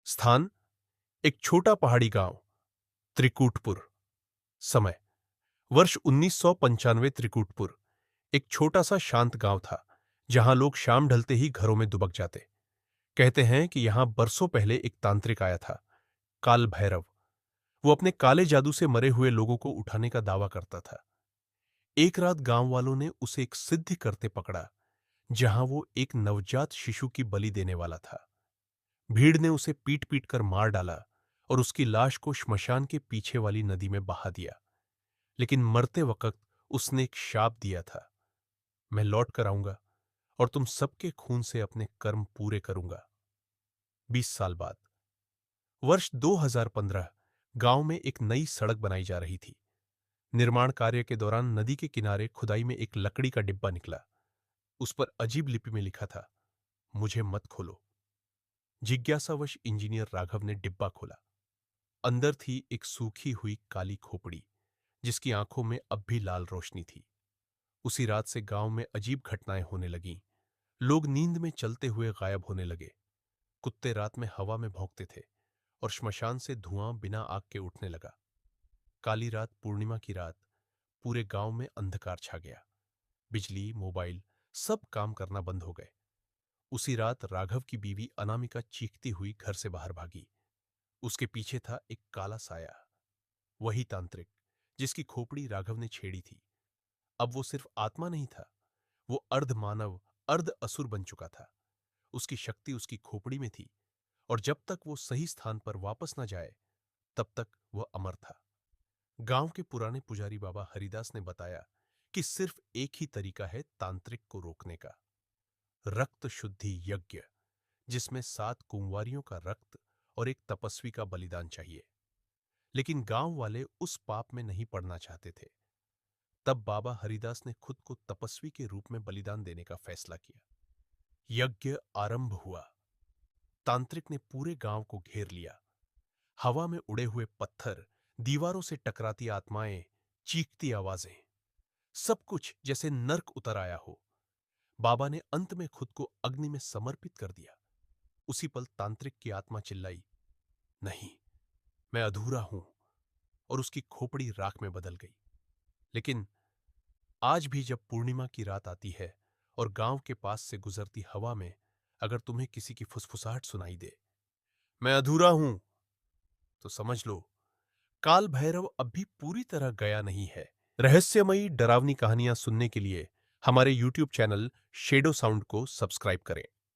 स्थान एक छोटा पहाड़ी गांव त्रिकूटपुर। समय वर्ष 1995। त्रिकूटपुर एक छोटा सा शांत गांव था जहां लोग शाम ढलते ही घरों में दुबक जाते। कहते हैं कि यहां बरसों पहले एक तांत्रिक आया था, काल भैरव। वो अपने काले जादू से मरे हुए लोगों को उठाने का दावा करता था। एक रात गांव वालों ने उसे एक सिद्धि करते पकड़ा जहां वो एक नवजात शिशु की बलि देने वाला था। भीड़ ने उसे पीट पीट कर मार डाला और उसकी लाश को श्मशान के पीछे वाली नदी में बहा दिया। लेकिन मरते वक्त उसने एक शाप दिया था, मैं लौट कर आऊंगा और तुम सबके खून से अपने कर्म पूरे करूंगा। 20 साल बाद वर्ष 2015 गांव में एक नई सड़क बनाई जा रही थी। निर्माण कार्य के दौरान नदी के किनारे खुदाई में एक लकड़ी का डिब्बा निकला। उस पर अजीब लिपि में लिखा था, मुझे मत खोलो। जिज्ञासावश इंजीनियर राघव ने डिब्बा खोला। अंदर थी एक सूखी हुई काली खोपड़ी जिसकी आंखों में अब भी लाल रोशनी थी। उसी रात से गांव में अजीब घटनाएं होने लगीं। लोग नींद में चलते हुए गायब होने लगे। कुत्ते रात में हवा में भौंकते थे और श्मशान से धुआं बिना आग के उठने लगा। काली रात, पूर्णिमा की रात, पूरे गांव में अंधकार छा गया। बिजली, मोबाइल सब काम करना बंद हो गए। उसी रात राघव की बीवी अनामिका चीखती हुई घर से बाहर भागी। उसके पीछे था एक काला साया, वही तांत्रिक जिसकी खोपड़ी राघव ने छेड़ी थी। अब वो सिर्फ आत्मा नहीं था, वो अर्ध मानव, अर्ध असुर बन चुका था। उसकी शक्ति उसकी खोपड़ी में थी और जब तक वो सही स्थान पर वापस न जाए तब तक वह अमर था। गांव के पुराने पुजारी बाबा हरिदास ने बताया कि सिर्फ एक ही तरीका है तांत्रिक को रोकने का, रक्त शुद्धि यज्ञ, जिसमें 7 कुंवारियों का रक्त और एक तपस्वी का बलिदान चाहिए। लेकिन गांव वाले उस पाप में नहीं पड़ना चाहते थे। तब बाबा हरिदास ने खुद को तपस्वी के रूप में बलिदान देने का फैसला किया। यज्ञ आरंभ हुआ। तांत्रिक ने पूरे गांव को घेर लिया। हवा में उड़े हुए पत्थर, दीवारों से टकराती आत्माएं, चीखती आवाजें, सब कुछ जैसे नर्क उतर आया हो। बाबा ने अंत में खुद को अग्नि में समर्पित कर दिया। उसी पल तांत्रिक की आत्मा चिल्लाई, नहीं, मैं अधूरा हूं, और उसकी खोपड़ी राख में बदल गई। लेकिन आज भी जब पूर्णिमा की रात आती है और गांव के पास से गुजरती हवा में अगर तुम्हें किसी की फुसफुसाहट सुनाई दे, मैं अधूरा हूं, तो समझ लो काल भैरव अब भी पूरी तरह गया नहीं है। रहस्यमयी डरावनी कहानियां सुनने के लिए हमारे YouTube चैनल शेडो साउंड को सब्सक्राइब करें।